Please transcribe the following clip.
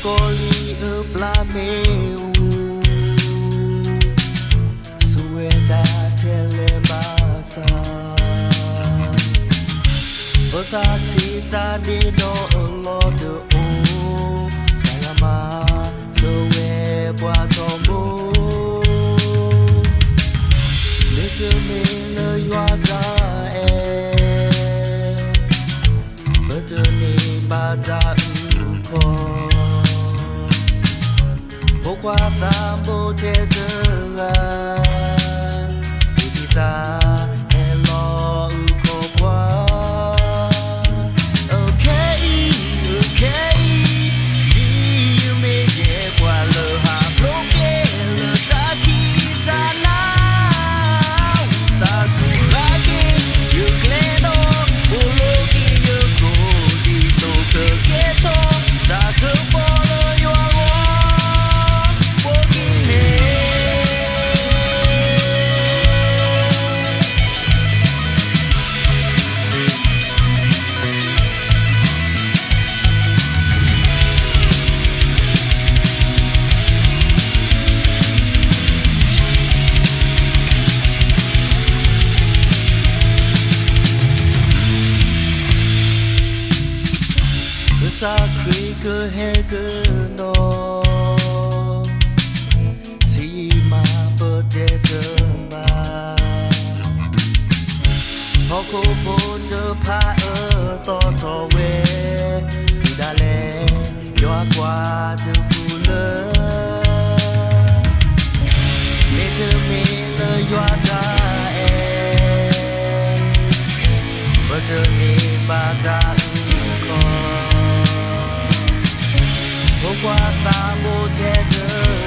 Coli la meu Sueda telemasa Bekasita di do lo de o Sayama Soe buat tombo Nete me le yuata Beteni baca uko Pourquoi ta beauté de la Ibita hello pourquoi Ok, ok Il me dit quoi le ha bloqué le takita now Ta sourage you cledo Ologi you go Dito que ghetto Ta que polo you Sa kri ke he ke no Si ma pete ke ma Hoko po te pa to to we Ti da le yo qua te pule Me te me le yo ta Bete ni ba ta ko Pourquoi ta beauté de